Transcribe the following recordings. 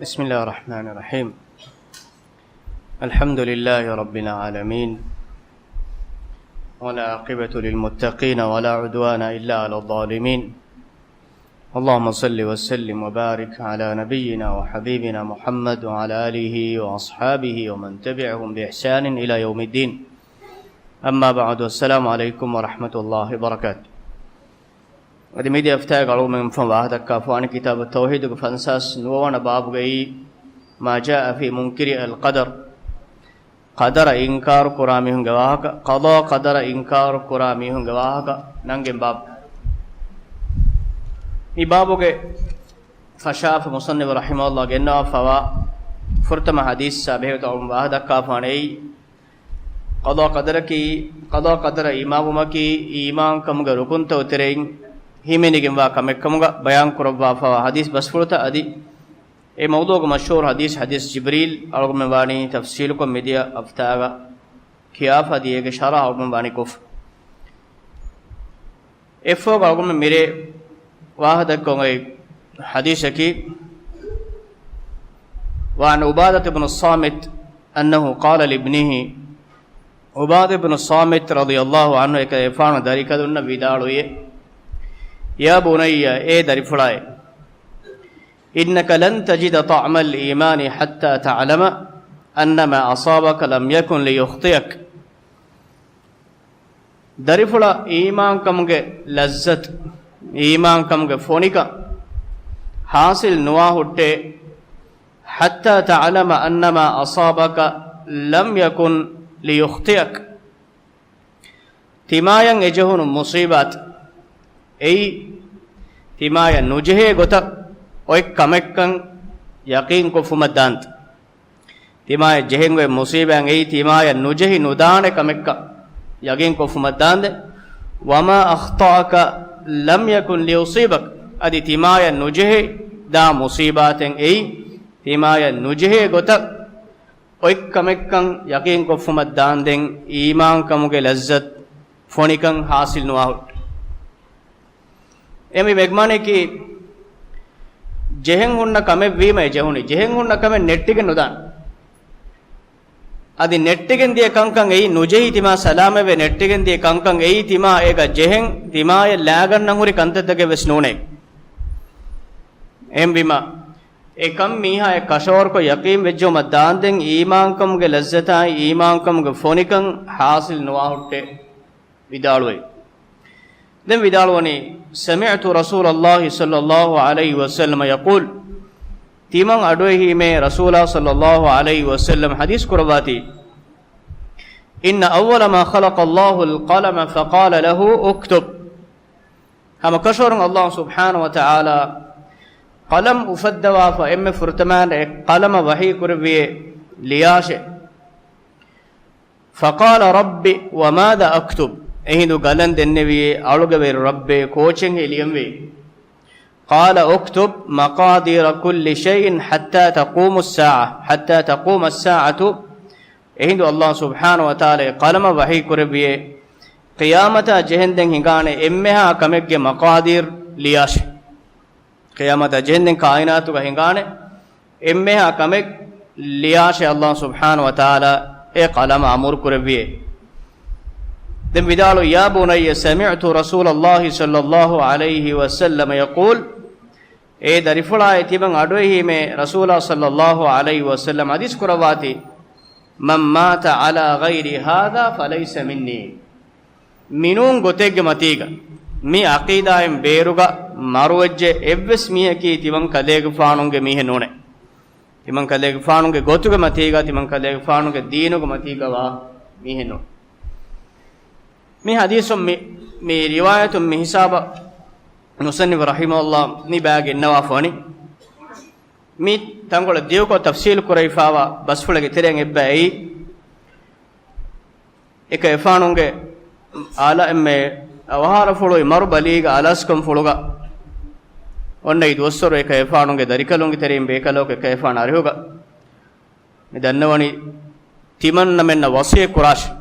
بسم الله الرحمن الرحيم الحمد لله رب العالمين ولا عاقبة للمتقين ولا عدوان إلا على الظالمين اللهم صل وسلم وبارك على نبينا وحبيبنا محمد وعلى آله وأصحابه ومن تبعهم بإحسان إلى يوم الدين أما بعد والسلام عليكم ورحمة الله وبركاته ودي ميدي افتاق علوم من فواهدك كافوان كتاب التوحيد فانساس نوانا باب غي ما جاء في منكر القدر قدر إنكار قرامي هنگواهك قضاء قدر إنكار قرامي هنگواهك ننگم باب ای بابو کے فشاف مصنف رحمه الله گنوا فوا فرتم حدیث سابه تو واهدك كافواني قضاء قدر إمام کی ایمان کم گ رکن تو ترین himenigem wa kamekkamuga bayan kurabwa fa hadis basfurta adi e mawdu'u mashhur hadis jibril algum wani tafsil ko media aftaga khiyaf adiyege sharah algum wani kof efo algum mere wahada ko ngai hadis ki wa an ubadah ibn as-samit annahu qala li ibnihi ubadah ibn as-samit radiyallahu anhu ek efana darikadunna vidaluye يا بني اي درفلاي انك لن تجد طعم الايمان حتى تعلم ان ما اصابك لم يكن ليخطئك درفلا ایمان کمگه لذت ایمان کمگه فونیکا حاصل نوا ہٹے حتى تعلم ان ما اصابك لم يكن ليخطئك تماين اجهن مصیبات ei timaya nujhe gota oy kamekkan yaqeen ko fumadant timaya jehengwe musiban ei timaya nujhi nudane kamekka yaqeen ko fumadande wama akhta'aka lam yakun liyusibak adi timaya nujhe da musibaten ei timaya nujhe gota oy kamekkan yaqeen ko fumadanden iman kamuge lazzat fonikan hasil nuwa emi megmane ki jehen hunna kame wima jehuni jehen hunna kame nettigen nudan adi nettigen die kankan ei nujehi tima salame ve nettigen die kankan ei tima ega jehen tima ye lagannan huri kantatage vesnune em bima ekam miha e kashor ko yaqeen vejjo madanden imankam ge lazzata imankam ge fonikan hasil nuwa hutte vidalwe دم vidalwani سمعت رسول الله صلى الله عليه وسلم يقول تيمان أدوه में رسول صلى الله عليه وسلم حديث كرباتي إن أول ما خلق الله القلم فقال له اكتب هم كشور الله سبحانه وتعالى قلم أفدوا فإم فرتمان قلم وحي كربي لياش فقال ربي وماذا أكتب ehindu galan dennevi alugaver rabbe coaching heliyamve qala uktub maqadir kulli shay'in hatta taqum as-sa'atu ehindu allah subhanahu wa ta'ala qalama wahi kurbiye qiyamata jehenden hingane emmeha kamegge maqadir liyash qiyamata jehenden kainatu ga hingane emmeha kameg liyash allah subhanahu wa ta'ala e qalama amur kurbiye دم بدالو يا بني سمعت رسول الله صلى الله عليه وسلم يقول اي درفلا يتبن ادوه میں رسول صلى الله عليه وسلم حدیث کرواتی من مات على غير هذا فليس مني minun gotege matiga mi aqeedaen beeruga marwajje evves miyaki tivan kalege faanunge mihe none tivan kalege faanunge gotuge matiga tivan kalege faanunge deenuge matiga wa mihe none mi hadithum mi riwayatum mi hisaba musannif rahimahullah ni baage nawafani mi tangola dew ko tafsil kuraifawa basfulage tereng ebbai eka efanunge ala emme awahara fuloi maru baliga alaskum fuluga onna idu ossoro eka efanunge darikalunge terem bekaloke eka efana arihuga mi dannawani timanna menna wasiye kurash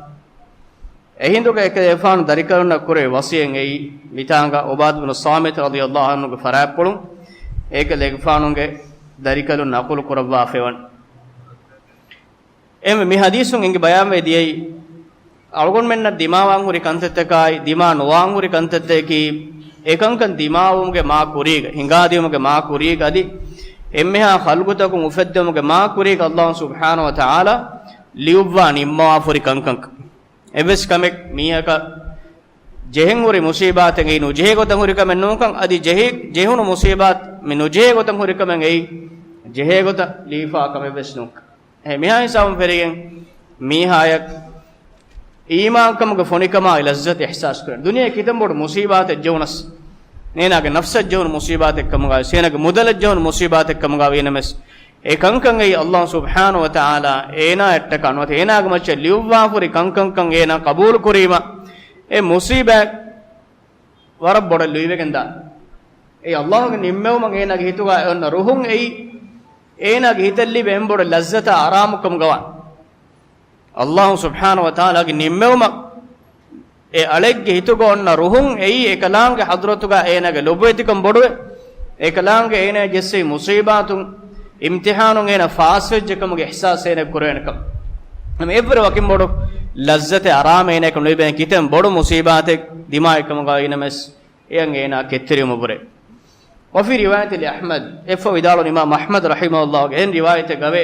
ehinduga ek efan darikaruna kure wasiyen ei mitanga ubad ibn samit radiyallahu anhu ge farapulun ek legfanunge darikalu naqul kurabwa fewan em mi hadisun inge bayan ve diyai algon menna dimawan huri kantettakai dima nuwan huri kantetteki ekankan dimawumge ma kuriga hingadiumuge ma kuriga adi emmeha khalqutakum ufaddamuge ma kuriga Allah subhanahu wa ta'ala liubwa nimma furi kankan eves kamek mihaka jehen huri musibaten ei nu jehe gotan huri kamen nukan adi jehunu musibat min nu jehe gotan huri kamen ei jehe gota lifa kame ves nuk he miha hisabum ferigen mihayak iman kamuge fonikama lazzat ihsas kuren duniya kitam bod musibat jewnas neenage nafsat jewun musibat ekkamuga senage mudal jewun musibat ekkamuga wenames e kankan ei Allah subhanahu wa ta'ala ena etta kanwate enage macce liwwa furi kankan ena qabul kurima e musibat warab bod liwegenda e Allah ge nimmewum enage hituga onna ruhun ei enage hitalli bembod lazzata aramukum gawan Allah subhanahu wa ta'ala ge nimmewum e alegge hitugo onna ruhun ei ekalaange hadratuga enage lobetikam boduwe ekalaange ene jesse musibatun imtihanun ena faaswejjekamuge ihsas ene kurenakam me evre wakim bodu lazzate arame ene kam loben kitem bodu musibate dimaikamuga inames eyan ena kettirimu bure wa fi riwayat li ahmad efa widalu imam ahmad rahimahullah en riwayat gawe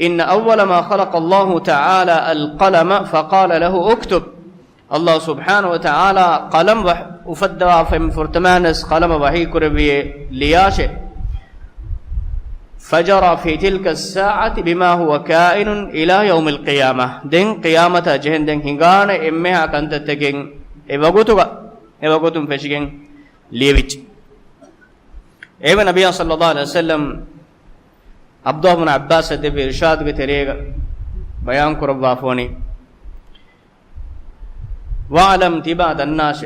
إن أول ما خلق الله تعالى القلم فقال له اكتب الله سبحانه وتعالى قلم وفدوا فم فرتمانس قلم وحي كربي لياشه فجرى في تلك الساعة بما هو كائن إلى يوم القيامة دين قيامة جهن دين هنغان إمها كانت تكين إبغوتم فشكين ليبج إبن نبي صلى الله عليه وسلم عبد الله بن عباس دبي ارشاد کے طریقہ بیان کروا فونی وعلم تبعد الناس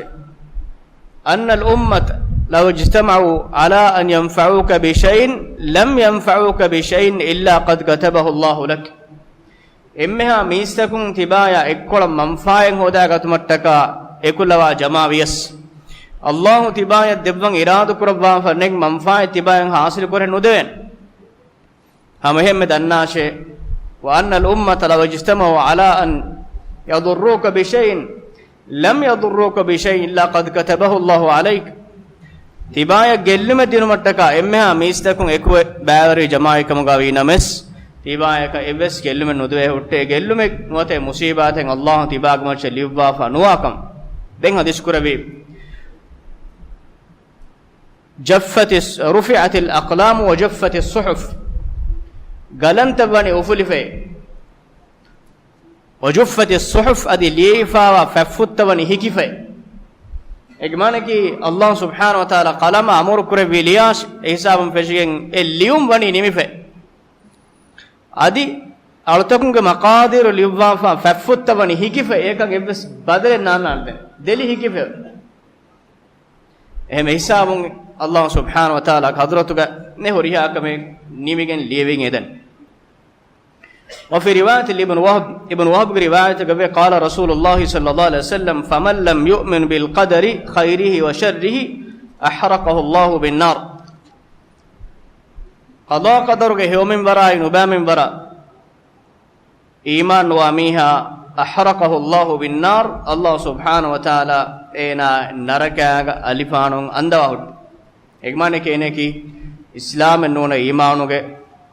ان الامه لو اجتمعوا على ان ينفعوك بشيء لم ينفعوك بشيء الا قد كتبه الله لك امها ميستكم تبايا اكل منفعن هوداغتمتك اكلوا جماويس الله تبايا دبن اراد کروا فنك منفع تبايا حاصل کرن ندين هم دناشه وأن الأمة لو اجتمعوا على أن يضروك بشيء لم يضروك بشيء إلا قد كتبه الله عليك تبايا جلم الدين متكا إمها ميستكم إكوة باوري جماعة مغاوين مس تبايا كإبس جلم الندوه وتة جلم موتة مصيبات الله تباك مرش ليبوا فنواكم بين هذا كربي رفعت الأقلام وجفت الصحف galanta bani ufulife wajuffati as-suhuf adi lifa wa faffutta bani hikife egmane ki Allah subhanahu wa ta'ala qalama amur kure viliyas hisabum feshigen lium bani nimife adi altakunge maqadir liwa fa faffutta bani hikife ekan ebbes badale nanande deli hikife ehme hisabum Allah subhanahu wa ta'ala hadratuga ne horiha kame nimigen lieving eden وفي رواية ابن وهب رواية قال رسول الله صلى الله عليه وسلم فمن لم يؤمن بالقدر خيره وشره أحرقه الله بالنار قضاء قدر يوم براء نبام براء إيمان واميها أحرقه الله بالنار الله سبحانه وتعالى إنا نركا ألفان أندوه إجمانك إنك إسلام النون إيمانك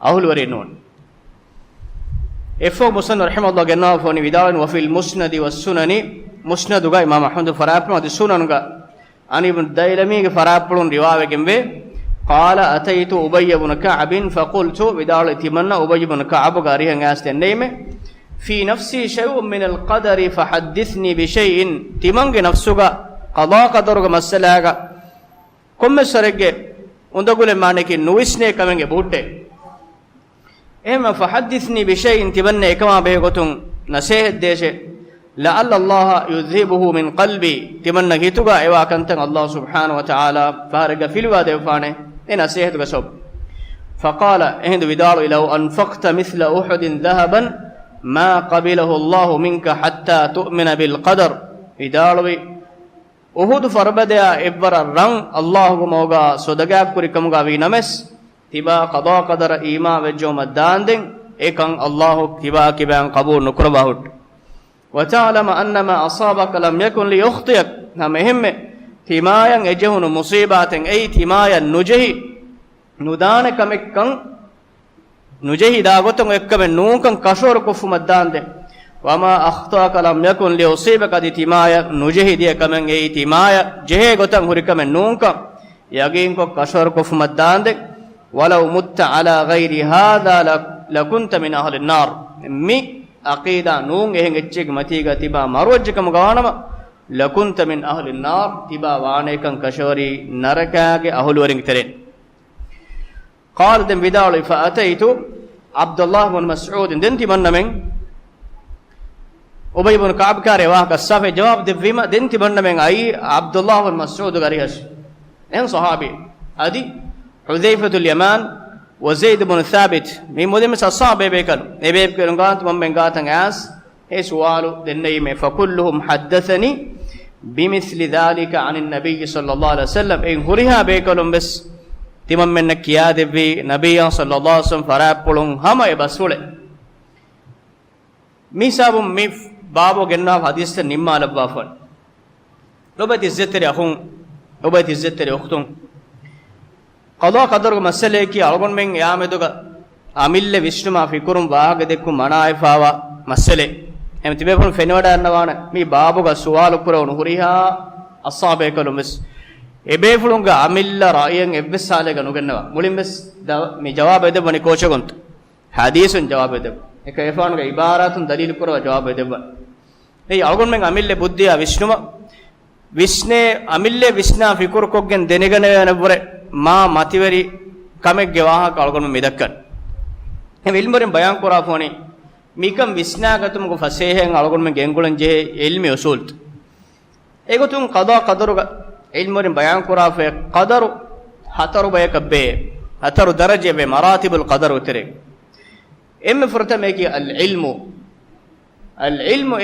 أهل ورينون إفو مسند رحمه الله جناه فوني بدارن وفي المسند والسنن مسند غا إمام أحمد فرابن ودي سنن غا أني بن دايلمي فرابن رواية جنبه قال أتيت أبي بن كعب فقلت بدار تمنى أبي بن كعب غاري هنغاست النيمة في نفسي شيء من القدر فحدثني بشيء تمنى نفسك قضاء قدر مسألة كم سرقة وندقول ما نكين نويسني كمنج بوته إما فحدثني بشيء تبنى كما بيقولون نسيه الديش لعل الله يذهبه من قلبي تمنى كتوغا إيوا كنتن الله سبحانه وتعالى فارق في الواد وفانه إن نسيه تغسب فقال إهند بدار لو أنفقت مثل أحد ذهبا ما قبله الله منك حتى تؤمن بالقدر بدار أحد فربدأ إبرا رن الله موغا صدقاء كريكمغا بينمس tiba qada qadara iman wejjo maddanden ekan Allah tiba kiban qabul nukrabahut wa ta'lama anna ma asabaka lam yakun li yukhtiyak nam ehme timayan ejehunu musibaten ei timayan nujehi nudane kamekkan nujehi da goton ekkamen nukan kashor kufu maddande wama akhtaka lam yakun li usibaka di timaya nujehi die kamen ei timaya jehe gotan hurikamen nunkan yagin ko kashor kufu maddande walau mutta ala ghairi hadha lakunta min ahli an-nar mi aqida nun ehen echchig matiga tiba marwajjikam gawanama lakunta min ahli an-nar tiba wanekan kashori narakage ahulwaring teren قال دم بدال فأتيت عبد الله بن مسعود دنتي من من أبي بن كعب كاره واه كسافة جواب دفيما دنتي من من أي عبد الله بن مسعود غريش إن صحابي أدي حذيفة اليمان وزيد بن ثابت من مدمس الصحابة بيكل نبيب كرنقات من قاتن عاس هي سؤال دنيمة فكلهم حدثني بمثل ذلك عن النبي صلى الله عليه وسلم إن هريها بيكلهم بس timam menna kiya devvi nabiyyan sallallahu alaihi wasallam farapulun hama e basule misabum mi babo genna hadis te nimma labba fon lobat izzetere ahun lobat izzetere uhtun qada qadar masale ki algon men yameduga amille vishnuma fikurum waaga dekku manaifawa masale em tibe fon fenwada annawana mi babo ga suwalu kuronu huriha ashabe kolumis ebefulunga amilla ra'yen ebbessalega nugennawa mulimbes me jawab edebani kochagont hadisun jawab edeb eka efanuga ibaratun dalil kurwa jawab edebba ei algon men amille buddhiya vishnuma visne amille visna fikur koggen denegane nebure ma mativeri kamegge waha algon men medakkan em ilmoren bayan kora foni mikam visnagatum go fasehen algon men gengulan je ilmi usult egotun qada qadaruga ilmorin bayan kura fe qadaru hataru bayakabbe hataru daraje be maratibul qadaru tere emme furta meki al ilmu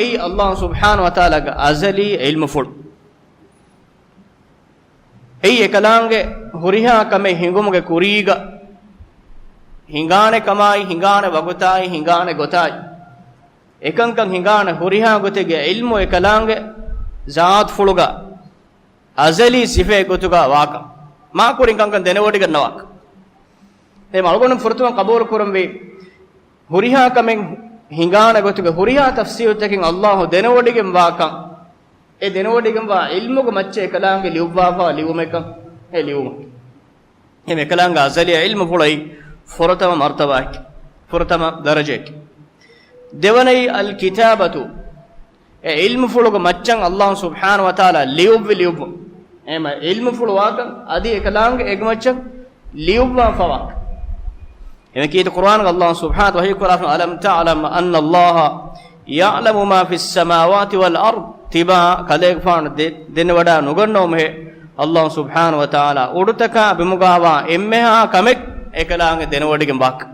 ay Allah subhanahu wa ta'ala ga azali ilmu fur ay ekalange huriha kame hingumuge kuriga hingane kamai hingane wagutai hingane gotai ekankan hingane huriha gotege ilmu ekalange zaat fuluga azali sife gotuga waka ma kurin kankan denewodi ganna waka e malgonum furtuman qabul kurumbi huriha kamen hingana gotuga huriha tafsir takin Allah denewodi gem waka e denewodi gem wa ilmugo macce kalange liwwafa liwumeka e liwum e me kalanga azali ilmu fulai furtama martabak furtama darajek devanai al kitabatu e ilmu fulugo maccan Allah subhanahu wa ta'ala liww ema ilmu fulu wakan adi ekalange egmaccan liwwa fawak ema kiyet Qur'an Allah subhanahu wa ta'ala alam ta'lam anna Allah ya'lamu ma fis samawati wal ard tiba kaleg fan den wada nuganno me Allah subhanahu wa ta'ala udutaka bimugawa emmeha kamek ekalange den wodigem bak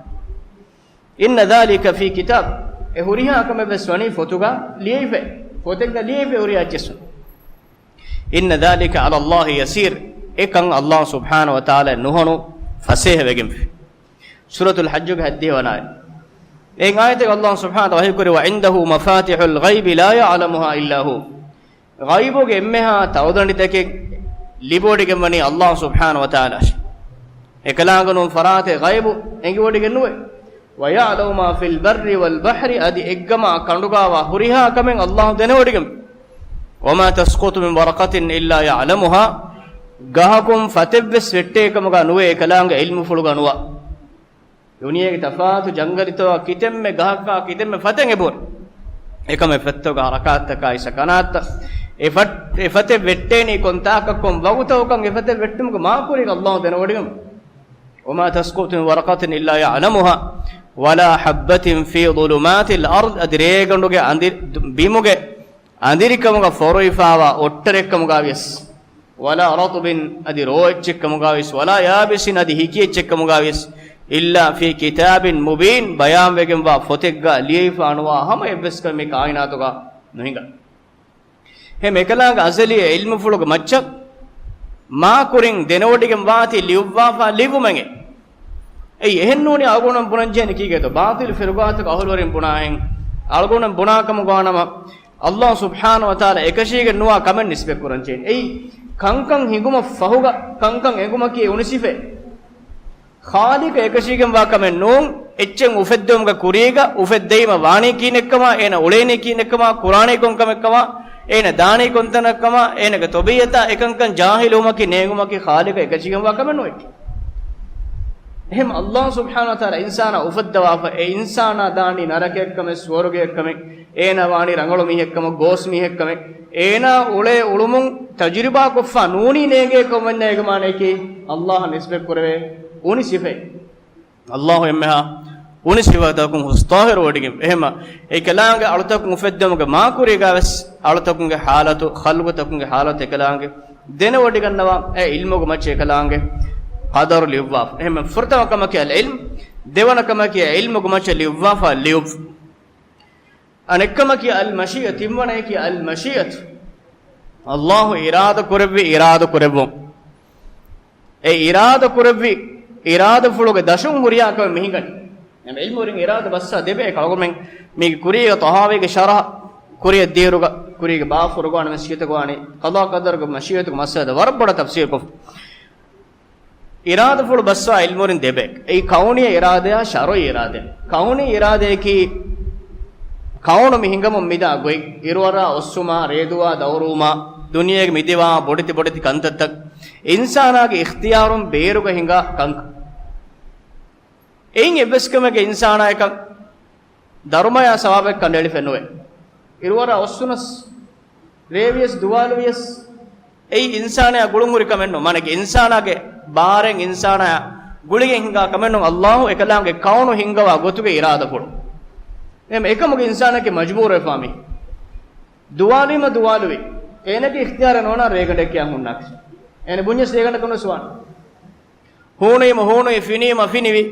inna dhalika fi kitab e huriha kame beswani fotuga liyefe fotegda liyefe huriha chesu inna dhalika ala Allah yasir ekan Allah subhanahu wa ta'ala nuhonu fasih wegem suratul hajj ge haddi wanay en ayate Allah subhanahu wa ta'ala wa indahu mafatihul ghaib la ya'lamuha illa hu ghaibu ge emmeha tawdani teke libodi ge mani Allah subhanahu wa ta'ala ekalanganu farate ghaibu engi wodi ge nuwe wa ya'lamu ma fil barri wal bahri adi eggama kandugawa huriha kamen Allah denewodigem wama tasqutu min waraqatin illa ya'lamuha gahakum fatibs vettekamaga nuwe ekalanga ilmu fuluga nuwa duniyege tafatu jangalito kitemme gahaka kitemme faten ebor ekame fettoga harakatta isa kanatta efate vetteni kontakakkom wagutawkan efate vettumuga maakuriga Allah denewodigem wama tasqutu min waraqatin illa ya'lamuha wala habbatin fi dhulumatil ard adreganduge andir bimuge andirikamuga foroifawa otterekkamuga yes wala ratbin adiroechekkamuga yes wala yabisin adi hikiechekkamuga yes illa fi kitabin mubin bayan wegemwa fotegga liyefa anuwa hama ebeska me kainatuga nuhinga he mekalanga azali ilmu fuluga macca ma kurin denodigem waati liwwa fa livumenge ei ehennuni algonam bunanjeni kigeto baatil firqat ka ahulwarin bunahen algonam bunakam goanama Allah subhanahu wa taala ekashige nuwa kamen nisbe kuranchen ei kankan hinguma fahuga kankan enguma ki unisife khaliq ekashigem wa kamen nun echen ufeddum ga kuriga ufeddeima wani kinekkama ena ulene kinekkama qur'ane kon kamekkama ena daani kon tanakkama ena ga tobiyata ekankan jahiluma ki neguma ki khaliq ekashigem wa kamen noy එහෙම අල්ලාහ් සුබ්හානහු වතාලා ඉන්සානා උෆද්දවාෆ ඒ ඉන්සානා දානි නරකෙක්කම ස්වර්ගයක්කම ඒන වාණි රංගලො මිහෙක්කම ගෝස් මිහෙක්කම ඒන උලේ උළුමුන් තජරිබා කොෆා නූනි නේගේ කොමන්නේ ගමානේකි අල්ලාහ් නිස්බෙක් කරවේ උනි සිෆේ අල්ලාහ් එම්මහා උනි සිවතකුන් හුස්තාහිර වඩිගෙ එහෙම ඒ කලාංගේ අලුතකුන් උෆද්දමක මා කුරීගාවස් අලුතකුන්ගේ حالතු ඛල්වතකුන්ගේ حالت එකලාංගේ දෙන වඩිගන්නවා ඒ ඉල්මුග මච්චේ කලාංගේ قدر ليوظف هم فرتوا كما كي العلم ديوانا كما كي علم كما كي ليوظف ليوظ أنا كما كي المشيئة تمنا كي المشيئة الله إرادة كربي إرادة كربو أي إرادة كربي إرادة فلوك دشون مريا كم مهينكن هم علم ورين إرادة بس دبي كلام من مي كوريا طهاوي كشرح كوريا ديروغا كوريا بافروغا أنا مشيئة كواني قضاء قدر كمشيئة كمسألة وربنا تفسير كف ඉරාද ෆුල් බස්වා ඉල්මුරින් දෙබෙක් ඒ කවුනිය ඉරාදය ශරොයි ඉරාදය කවුනි ඉරාදේ කි කවුණු මිහිංගම මිදා ගොයි ඉරවරා ඔස්සුමා රේදුවා දවරුමා දුනියේගේ මිදවා බොඩති කන්තත්තක් ඉන්සානාගේ ඉඛතියාරුම් බේරුග හිඟා කංක එයින් එබස්කමගේ ඉන්සානායක ධර්මය සවාබෙක් කණ්ඩලි ෆෙනුවේ ඉරවරා ඔස්සුනස් රේවියස් දුවාලුවියස් ඒ ඉන්සානය ගුළුමුරි කමෙන්නෝ මනගේ ඉන්සානාගේ ಬಾರೆಂ ಇನ್ಸಾನ ಗುಳಿಗೆ ಹಿಂಗ ಕಮೆನ್ನು ಅಲ್ಲಾಹು ಎಕಲಾಂಗೆ ಕೌನು ಹಿಂಗವ ಗೊತ್ತುಗೆ ಇರಾದ ಪುಡು ಎಂ ಏಕಮುಗೆ ಇನ್ಸಾನಕ್ಕೆ ಮಜ್ಬೂರ್ ಎ ಫಾಮಿ ದುವಾಲುವಿ ಏನಕ್ಕೆ ಇಖ್ತಿಯಾರ ನೋನ ರೇಗಡಕ್ಕೆ ಹುನ್ನಾಕ್ಸ್ ಏನೆ ಬುನ್ಯಸ್ ರೇಗಡ ಕನು ಸುವಾನ್ ಹೂಣಿ ಫಿನಿವಿ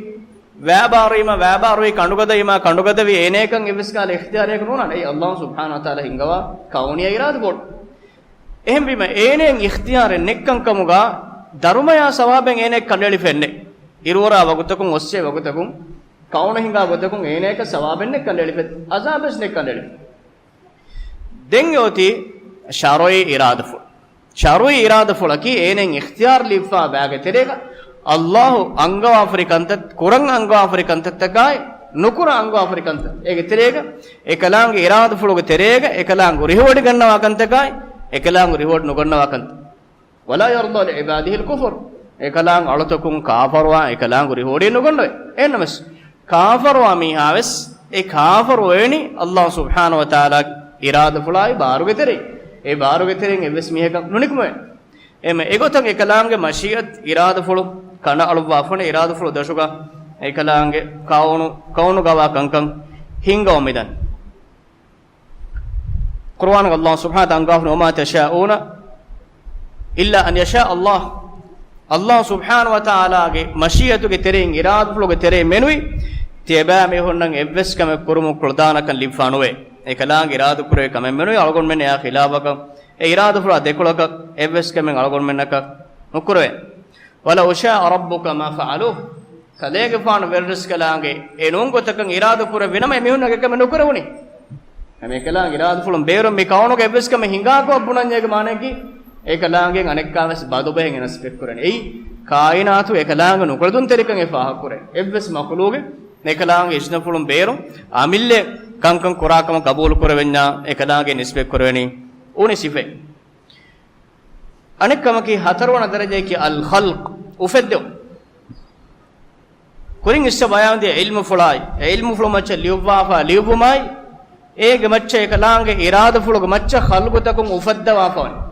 ವ್ಯಾಪಾರಿ ಕಂಡುಗದವಿ ಏನೇಕಂ ಇವಿಸ್ಕಾಲ ಇಖ್ತಿಯಾರಕ ನೋನ ಏ ಅಲ್ಲಾಹು ಸುಬ್ಹಾನಹು ವ ತಆಲಾ ಹಿಂಗವ ಕೌನಿಯ ಇರಾದ ಪುಡು ಎಹಂ ಬಿಮ ಏನೇಂ ಇಖ್ತಿಯಾರ ನೆಕ್ಕಂ ಕಮುಗಾ ධර්මයා සවාබෙන් එනෙක් කණ්ඩලි ෆෙන්නේ ඉරවරා වගතකුන් ඔස්සේ වගතකුන් කවුන හිඟා වගතකුන් එනේක සවාබෙන් නෙක් කණ්ඩලි ෆෙත් අසාබස් නෙක් කණ්ඩලි දෙන් යෝති ශරොයි ඉරාදෆුල කි එනෙන් ඉඛතියාර් ලිෆා බෑගේ තෙරේක අල්ලාහ් අංගව ආෆ්‍රිකන්ත කුරන් අංගව ආෆ්‍රිකන්ත තකයි නුකුර අංගව ආෆ්‍රිකන්ත ඒගේ තෙරේක එකලාංගේ ඉරාදෆුලගේ තෙරේක එකලාංගු රිහවඩි ගන්නවා කන්තකයි එකලාංගු රිහවඩ නොගන්නවා කන්ත ولا يرضى لعباده الكفر එකලං අලතකුන් කාෆරවා එකලං ගුරි හොඩේ නොගොන්නොයි එන්නමස් කාෆරවා මීහාවස් ඒ කාෆර වෙනි අල්ලාහ් සුබ්හානහු වතාලා ඉරාද ෆුලායි බාරුගෙතරේ ඒ බාරුගෙතරෙන් එවස් මීහක නුනිකුම එම ඒගොතන් එකලංගේ මෂියත් ඉරාද ෆුලු කන අලුවා ෆන ඉරාද ෆුලු දශුගා එකලංගේ කවුණු ගවා කංකං හිංගව මෙදන් කුර්ආන් අල්ලාහ් සුබ්හානහු වතාලා නොමා තෂාඋන إلا أن يشاء الله سبحانه وتعالى مشيئة كتيرين إرادة فلو كتيرين منوي تيبا ميهونن إبس كم كرمو كردانا كن لبفانوه إكلان إرادة كره كم منوي ألقون من يا خلافك إرادة فلو دكولك إبس كم ألقون منك نكره ولو شاء ربك ما فعلوه كذلك فان ورس كلانge enun gotakan irada kura vinama mehunna gekam nukuruni ame kalang irada fulum berum me kawno ge ebes kam hinga ko bunanye maneki ekalaangen anekkaves badobehen enas pekkurani ei kainatu ekalaanga nukuladun terikan e faha kure evves makhluge ekalaanga isna fulum berum amille kankan kurakama qabul kurwenna ekalaange nisbek kurweni uni sife anekkama ki hatarwana daraje ki al khalq ufeddu kurin issa bayande ilmu fulai macha liwwafa liwumai ege macha ekalaange irada fuluge macha khalqutakum ufaddawa fawani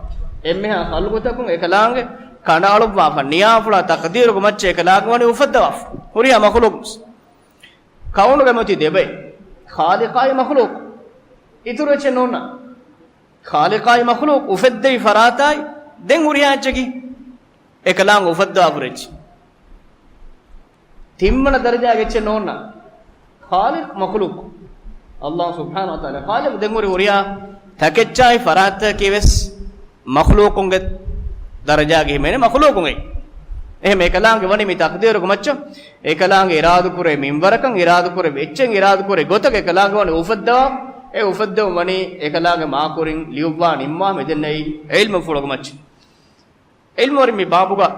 emmeha khalqutakum ekalaange kanalu wafa niyafula taqdirugo macce ekalaange wani ufaddawaf huriya makhluq kaunu gamati debe khaliqai makhluq itureche nonna khaliqai makhluq ufaddai faratai den huriya achegi ekalaange ufaddawafurech timmana daraja geche nonna khaliq makhluq allah subhanahu wa taala khaliq den huriya takechai farata kives makhluqunge daraja ge mene makhluqunge එහෙම එකලාංගේ වනි මේ තක්දීරක මච්ච එකලාංගේ ඉරාදු කුරේ මින්වරකන් ඉරාදු කුරේ වෙච්චෙන් ඉරාදු කුරේ ගොතක එකලාංගේ වනි උෆද්දවා ඒ උෆද්දව වනි එකලාංගේ මාකුරින් ලියුවා නිම්මා මෙදෙන්නයි ඉල්ම ෆුලක මච්ච ඉල්ම වරි මේ බාබුගා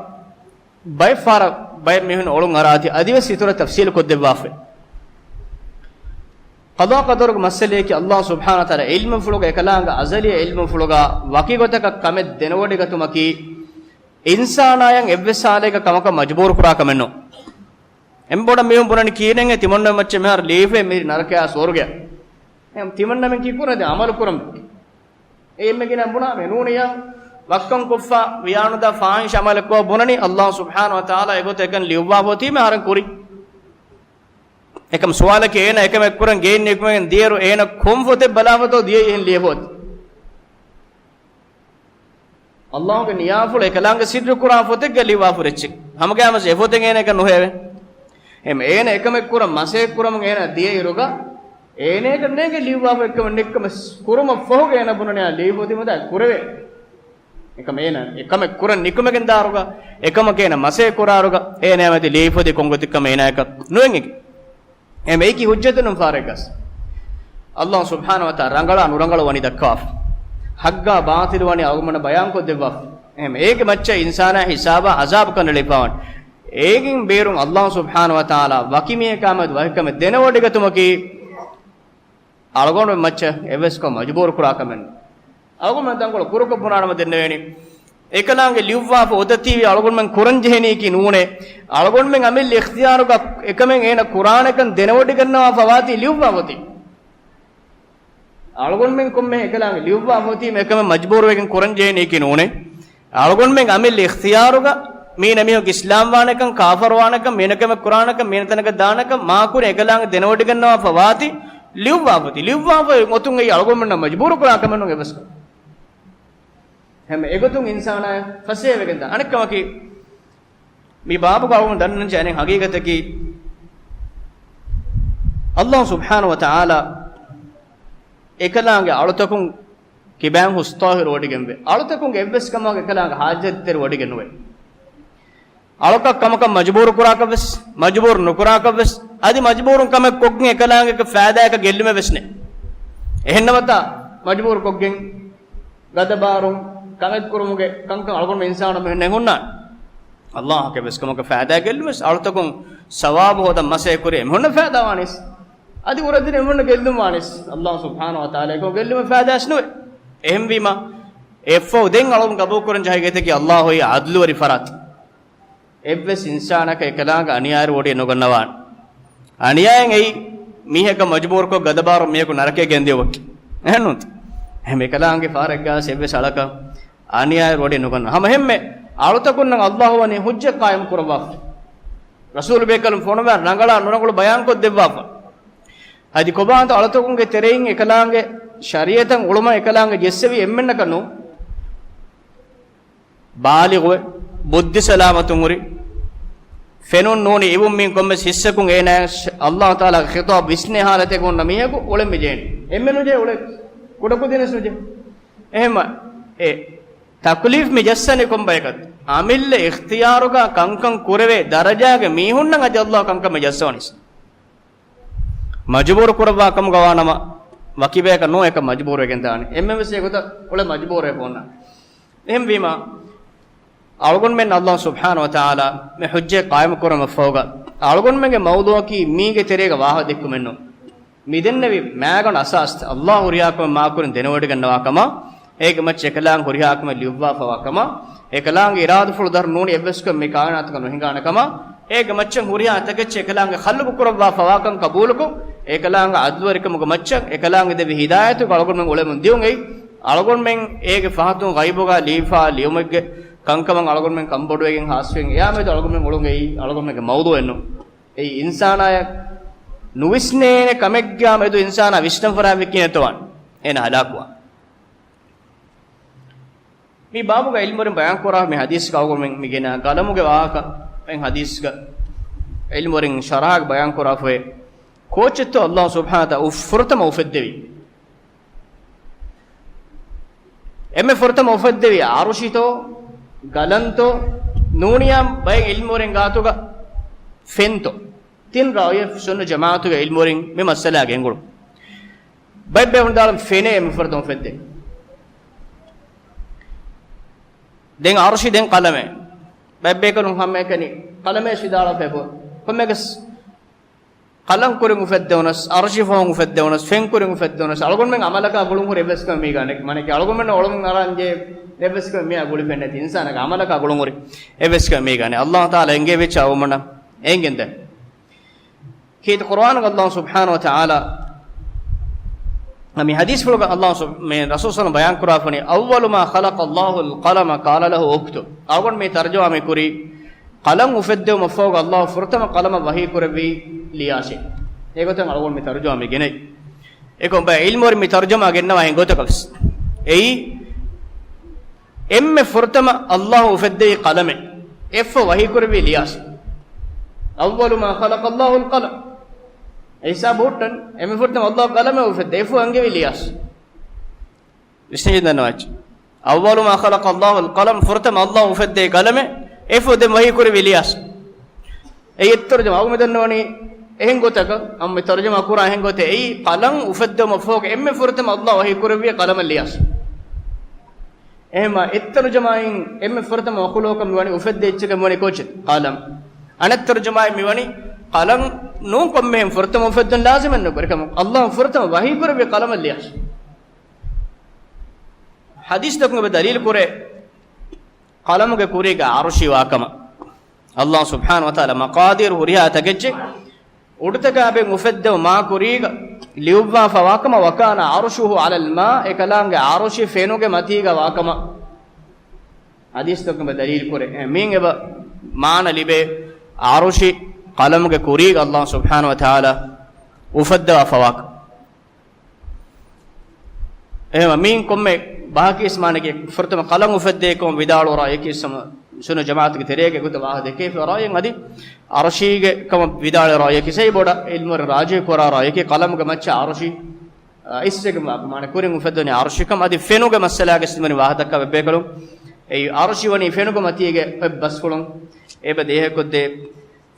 බය ෆාර බය මෙහුන ඔලුන් අරාති අදිව සිතුර තෆ්සීල් කොද්දෙවාෆේ qada qadar masale ki Allah subhanahu wa taala ilmu fuluga ekalaanga azali ilmu fuluga waki gotaka kame denawodi gatumaki insanayan evvesalega kamaka majbur kura kamenno emboda mehum punani keenenge timonna macce mehar leefe me narakaya sorgya em timonna men ki kurade amal kuram emme gina buna me nuniya wakkan kuffa wiyanuda faahish amal ko bunani Allah subhanahu wa taala egote ekan liwwa hoti me haran kuri ekam suwala ke ena ekam ekkuran geinne ekmen dieru ena komfote balawato die hen liebot Allah ge niyaful ekalanga sidru kura fote galiwa furechik hamagama se foten ena ek noheve em ena ekam ekkuran mase ekkuram ena die iruga ene ek nege liwa ekam nekkam kuruma foge ena bunane lieboti moda kurave ekam ekkuran nikumegen daruga ekam ke ena mase kuraruga ena amati lieboti kongotikam ena ek noen ek එමෙකි හුජ්ජතුන් ෆාරගස් අල්ලාහ් සුබ්හානහු වතාලා රංගල අනුරංගල වනි දක්වාෆ් හග්ගා බාතිල් වනි අවමන බයන් කො දෙවෆ් එම ඒක මච්ච ඉන්සානා හිසාබ අසාබ කන ලෙපාවන් ඒකින් බේරුම් අල්ලාහ් සුබ්හානහු වතාලා වකිමිය කාමද වහකම දෙනවඩගතුමකි අලගොන මච්ච එවස් කො මජබූර් කුරා කමෙන් අවගොම දංගල කුරුක පුනානම දෙන්න වෙනි ekalaange liwwa fo odatiwi algon men kuran jeheni ki nuune algon men amil ikhtiyar ga ekamen ena qur'an ekan denawodi gannawa fawati liwwa hoti algon men komme ekalaange liwwa hoti me ekame majbur wegen kuran jeheni ki nuune algon men amil ikhtiyar ga me namiyo islam wanakan kafir wanakan menakame qur'an ekan menatanaka daanaka ma kur ekalaange denawodi gannawa fawati liwwa hoti liwwa fo motun ei algon men majbur qur'an kamenun ebaska හැම එකතුන් ඉන්සානා ෆසේ වෙගෙන්ද අනෙක්කමකි මේ බාබු කවුන් දන්නන් ජානේ හගීගතකි අල්ලාහ් සුබ්හානහු වතාලා එකලාගේ අලුතකුන් කිබෑන් හුස්තාහිර වඩිගෙන්වේ අලුතකුන් එව්වස් කමක එකලාගේ හාජත්තර වඩිගෙනුවේ අලුකක් කමක මජබූර් කුරාකවස් මජබූර් නුකුරාකවස් আদি මජබූරුන් කම කොග්ගෙන් එකලාගේ ෆෑදායක ගෙල්ලුම වෙස්නේ එහෙන්නවත මජබූර් කොග්ගෙන් ගදබාරුන් kamet kurumuge kankan algon insana me nehunna Allah ke beskamaka faada gellumes altakun sawab hoda mase kure mehunna faada wanis adi uradine mehunna gellum wanis Allah subhanahu wa taala ko gellum faada asnu ehem wima effo den algon gabu kurun jahigete ki Allah hoy adlu wari farat evves insana ka ekalaga aniyar wodi nogannawan aniyayen ei miheka majbur ko gadabar meku narake gendewok ehnunt ehem ekalaange faragga sevve salaka aniyar wodi noganna hama hemme alutakun nan Allah wani hujja qaim kurwa rasul bekalum fonwa rangala nurangulu bayan ko devwa adi kobanta alutakun ge terein ekalaange shariatan ulama ekalaange jessevi emmenna kanu baligwe buddhi salamatun uri fenun noni ibum min komme hissakun ena Allah taala khitab visne halate gon namiyaku ulem bejen emmenu je ule kudaku dinesu je ehma e taklif me jassane kom baykat amille ikhtiyaruga kankan kurave darajage mihunnan aje Allah kankan me jassonis majbur kurwa kam gawanama wakibeka no ek majbur wegen daani emmse gota ule majbur e ponna ehem wima algon men Allah subhanahu wa taala me hujje qaim kuram foga algon menge mawdu ki mige terega waha dekku menno midennevi magon asas Allah uriyakum ma kurin denawadi gannawa kama ඒක මච්ච එකලාං හොරියාකම ලිව්වා පවකම එකලාං ඉරාදු ෆුල් දර නෝනි එබ්ස්කම මේ කාණාතක නොහිඟානකම ඒක මච්ච හොරියාතක එකලාං khalluk kurwa පවකම් කබූලකු එකලාං අද්වරිකම මච්ච එකලාං දෙවි හිදායතු කලගොන් මෙන් ඔලෙමුන් දියුන් එයි අලගොන් මෙන් ඒගේ ෆහතුන් ගයිබෝගා ලීෆා ලියුමෙග්ගේ කංකමන් අලගොන් මෙන් කම්බොඩුවෙන් හාස්වෙන් එයාමෙද අලගොන් මෙන් ඔලුන් එයි අලගොන් මෙගේ මවුදු එන්නු එයි ඉන්සානාය නුවිස්නේ කමෙග්ගා මෙදු ඉන්සානා විශ්නම් ෆරා විකිනතවන් එන හලාකුවා මේ බාබුගේ ඉල්මුරෙන් බයන් කරා මේ හදීස් කවගොන් මෙන් මිගෙන ගලමුගේ වාක මෙන් හදීස් ක ඉල්මුරෙන් ශරාග් බයන් කරා ෆේ ಕೋಚಿತ್ತು ಅಲ್ಲಾಹ್ ಸುಬ್ಹಾನಹು ತಾ ಫುರ್ತಮ ಉಫದ್ದೆವಿ ಎಮ್ಮೆ ಫುರ್ತಮ ಉಫದ್ದೆವಿ ಆರುಷಿತೋ ಗಲಂತೋ nuniyam bay ilmoren gatuga fento tin raye sunna jamaatuga ilmoren me masala gengulu bay be hundalam fene me fardon fedde den arshi den qalame bay be kalun hamme kani qalame sidala febo kommegas qalam kuring ufeddonas arshi fon ufeddonas fen kuring ufeddonas algon men amalaka gulun hore bes kam mi gane mane ke algon men olum naranje nebes kam mi aguli pennati insana ka amalaka gulun hore ebes kam mi gane allah taala enge vecha awmana engende kit qur'an allah subhanahu wa taala ami hadis fuloga allah me rasul sallallahu bayan kura fani awwalu ma khalaqa allah alqalama qala lahu uktub algon me tarjuma me kuri qalam ufeddo mafoga allah furtama qalama wahi kurbi liyase egoten algon me tarjuma me genai ekom ba ilmor me tarjuma genna wahin gotakals ei emme furtama allah ufedde qalame eff wahi kurbi liyase awwalu ma khalaqa allah alqalam ऐसा बोटन एमे फुटन अल्लाह कलम है उफद देफो अंगे विलियास इसने नवाज अव्वल मा खलक अल्लाह अल कलम फुरतम अल्लाह उफद दे कलम है एफो दे वही कुरे विलियास ए तर्जुमा अव मेदनवनी එහෙන් ගොතක අම්ම තර්ජමා කුරා එහෙන් ගොතේ ඒ කලම් උෆද්ද මෆෝක එම්මෙ ෆුරතම අල්ලාහ් වහී කුරවිය කලම ලියස් එහෙම එත්තර්ජමායින් එම්මෙ ෆුරතම වකුලෝකම් වනි උෆද්ද එච්චක වනි කොච කලම් අනත් තර්ජමායි මෙවනි قلم نون قمهم فرتم وفدن لازم انه بركم الله فرتم وهي كره بقلم الياس حديث تكون بدليل كره قلم کے کوری کا عرشی واکما الله سبحانه وتعالى مقادير وريها تگچ උඩතක අපේ මුෆද්ද මා කුරීග ලියුවා ෆවාකම වකාන අර්ෂුහු අලල් මා එකලංගේ අර්ෂි ෆේනුගේ මතීග වාකම හදීස් තකම දලීල් කුරේ මින් එබ මාන ලිබේ අර්ෂි قلمك كوريك الله سبحانه وتعالى وفد وفواك ايما مين كم باقي اسمانك فرتم قلم وفدكم ودال رايك اسم سنه جماعتك تريك كنت واحد كيف رايك غدي ارشيك كم ودال رايك سي بودا علم راجي كورا رايك قلمك مچ ارشي اسك مان كورين وفدني ارشيكم ادي فينوك مسلاك اسمن واحدك بيكلو اي ارشي وني فينوك متيگه بس كلون ايب ديه كده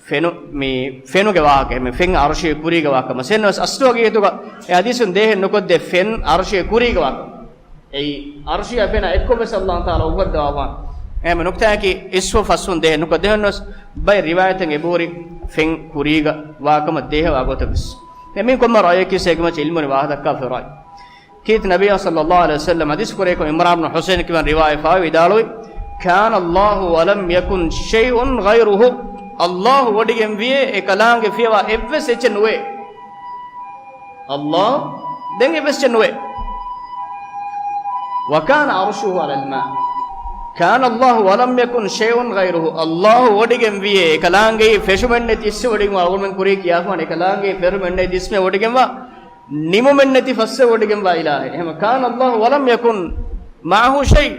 فينو مي فينو کے واقع میں فين عرشی کوری کے واقع مسن اسلو کے تو اے حدیث دے نکو دے فين عرشی کوری کے واقع اے عرشی اپنا ایک کو بس اللہ تعالی اوپر دعوا اے میں نقطہ ہے کہ اس و فسن دے نکو دے نس بے روایت کے بوری فين کوری کے واقع میں دے واقع تو بس میں کو مرائے کی سے کہ علم واحد کا فرائے کہ نبی صلی اللہ علیہ وسلم حدیث کو عمران بن حسین کی روایت فاوی دالوی كان الله ولم يكن شيء غيره الله وديم ويه එකලාංග فيوا එවස් එචනුවේ الله දෙන් එවස් චනුවේ وكان عرشه على الماء كان الله ولم يكن شيء غيره الله وديم ويه එකලාංගේ ෆෙෂුමෙන් තිස්ස වඩින් වගුමෙන් කුරේ කියාපුවාන එකලාංගේ ෆෙරුමෙන් තිස්ම වඩින් වා නිමුමෙන් නැති ෆස්ස වඩින් වා ඉලාහේ එහෙම كان الله ولم يكن معه شيء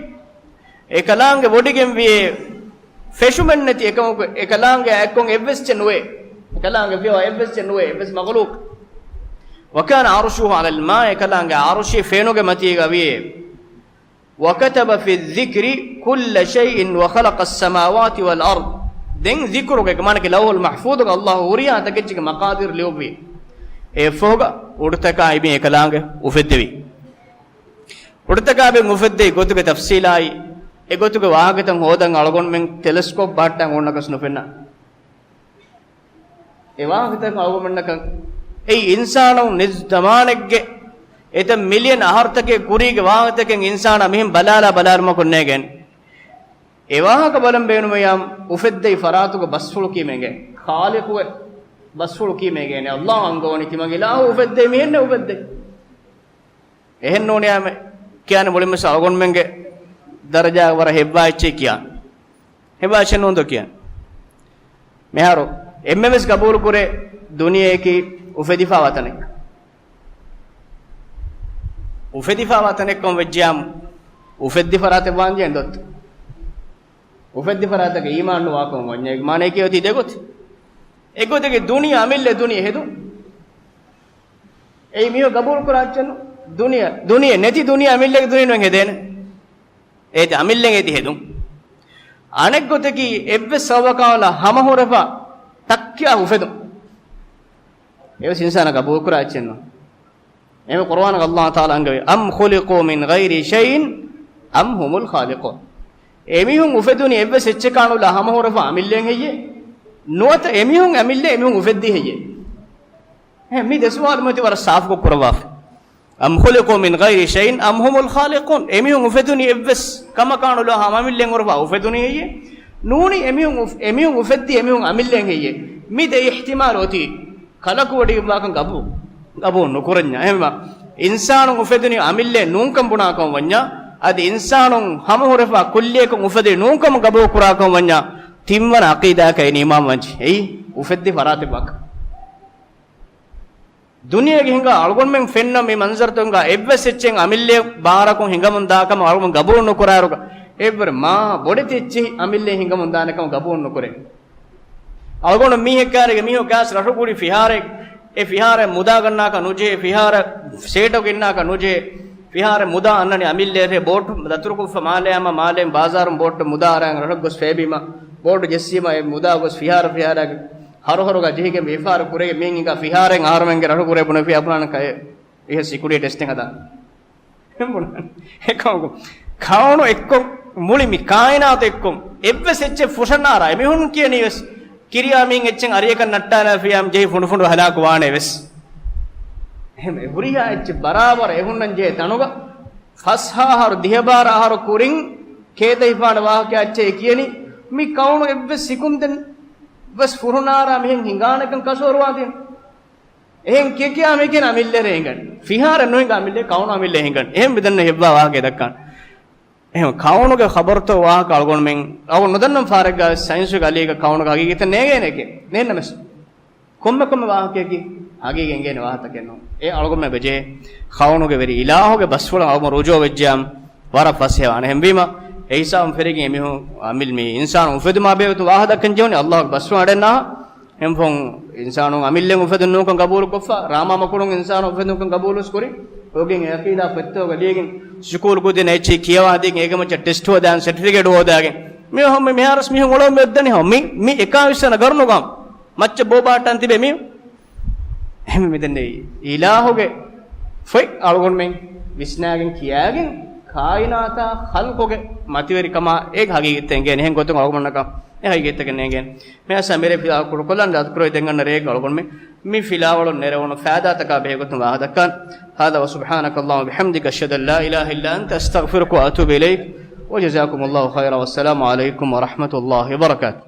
එකලාංගේ වඩින් වيه فشومن نتي اكلانغ اكون ابس چنوي اكلانغ فيو ابس چنوي ابس مغلوق وكان عرشه على الماء اكلانغ عرشي فينوغ متي غوي وكتب في الذكر كل شيء وخلق السماوات والارض دين ذكرك كمان لوح المحفوظ الله وريا تكچ مقادير ليوبي اي فوغا උඩතක අයිබේ එකලාංග උෆෙද්දවි උඩතක අබේ මුෆෙද්දේ ගොතුක තෆ්සීලායි එගොතුක වාහකතන් හොදන් අලගොන් මෙන් ටෙලස්කෝප් බාට්ටන් ඕන්නකස් නොපෙන්න ඒ වාහකතන් අලගොන්නක ඒ ඉන්සානෝ නිස් දමානෙක්ගේ එත මිලියන් අහර්තකේ කුරීගේ වාහකතකෙන් ඉන්සාන මෙහින් බලාලා බලාරම කොන්නේ ගැන් ඒ වාහක බලම් බේනුම යම් උෆෙද්දේ ෆරාතුක බස්ෆුල් කීමෙන්ගේ ખાලිකුව බස්ෆුල් කීමෙන්ගේ නේ අල්ලාහ් අංගෝනි කිමගේ ලා උෆෙද්දේ මෙහෙන්නේ උෆෙද්දේ එහෙන් ඕනේ යම කියන්නේ මුලින්ම අලගොන් මෙන්ගේ दर्जा वर हेब्बाचे किया हेब्बाचे नोंदो किया मेहारो एमएमएस कबूल करे दुनिया की उफेदिफा वातने कम वज्जाम उफेदिफराते वांजे अंदत उफेदिफराते के ईमान नो वाको वन्ने माने की होती देखोत एगोते के दुनिया अमिल्ले दुनिया हेदु ए मियो कबूल कराचन दुनिया नेति दुनिया अमिल्ले के दुनिया नो हेदेन ඒත අමිල්ලෙන් ඒති හෙදුම් anek goteki evve sawakala hama horefa takya ufedu eves insana ka bokura achenno eme qur'an ga allah taala angawe am khuliqu min ghairi shay'in am humul khaliqun emihun ufeduni evve secche kanula hama horefa amillen heye nuwata emihun amille emihun ufeddi heye mi deswal moti war saaf ko kurwa am khuliqu min ghairi shay'in am humul khaliqun emihun ufeduni evves kama kanula hama amillen horefa ufeduni heye nuni emihun ufeddi emihun amillen heye mi de ihtimal oti kalaku wadi makan gabu nukuranya ehma insanun ufeduni amille nunkam bunakam wanya adi insanun hama horefa kulliyekun ufedi nunkam gabu kurakam wanya timman aqida kay imam wanji ei ufeddi farate bak duniya ge hinga algon men fenna me manzar tonga evve sechen amille barakon hingamun dakam algon gabu nukuraruga evver ma bode techchi amille hingamun danakam gabu nukure algon mi hekkarege mi hokas rashuguri fihare e fihare muda ganna ka nuje fihare seto ginna ka nuje fihare muda annani amille re bot daturku malema malem bazarum bot muda arang rahgos febima bot jessima e muda gos fihare harohoroga jihige mefar kurege menginga fiharen aharmenge rahu kure bune fi apana kay e security testing ada hembuna ekko kaunu ekko mulimi kainat ekko evve secche fushanara emihun kiyani wes kiriya min echen ariyakan nattana fiam jei fundu halaku wane wes ehme huriya ech barabar ehunnan je tanuga fasha har dihbara har kurin kede ifana wahakya eche kiyani mi kaunu evve sikunden bas furunara mihen hinganakan kasorwadin ehen kiya meken amille rengan fihara noinga amille kaunu amille hengan ehem bidanne hebba wahage dakkan ehem kaunu ge khabar to wah kalgon men aw nodannam faraga science ge aliga kaunu ge agige nege neke nennames komme wahake ki agige ngene wahata kenno e algon me beje kaunu ge veri ilaho ge baswala aw rojo vejjam wara fashe ane hembima eisam ferigi emihu amil mi insanu ufeduma betu wahada kanjoni allah baswa adenna hempon insanu amillen ufedunnu kan qabul kofa rama makulun insanu ufedun kan qabulus kori ogen aqida fetto galigen school ko den echi kiyawa den egama test ho dan certificate ho dagen me homme me haras mi ngolom meddani ho mi ekavisana garnu gam macce bobatan tibe mi hem medenne ilahoge foi algon men visnagen kiyagen kainata khalqoge mativeri kama ek hagigitten gen hen gotun algonnaka e hagigitten gen me asa mere fila kurukolan dat kro dengan re algon me mi fila walo nerewono faada taka be gotun wa hadakan hada wa subhanaka allah bihamdika ashhadu an la ilaha illa anta astaghfiruka wa atubu ilayk wa jazakumullahu khairan wassalamu alaykum wa rahmatullahi wa barakatuh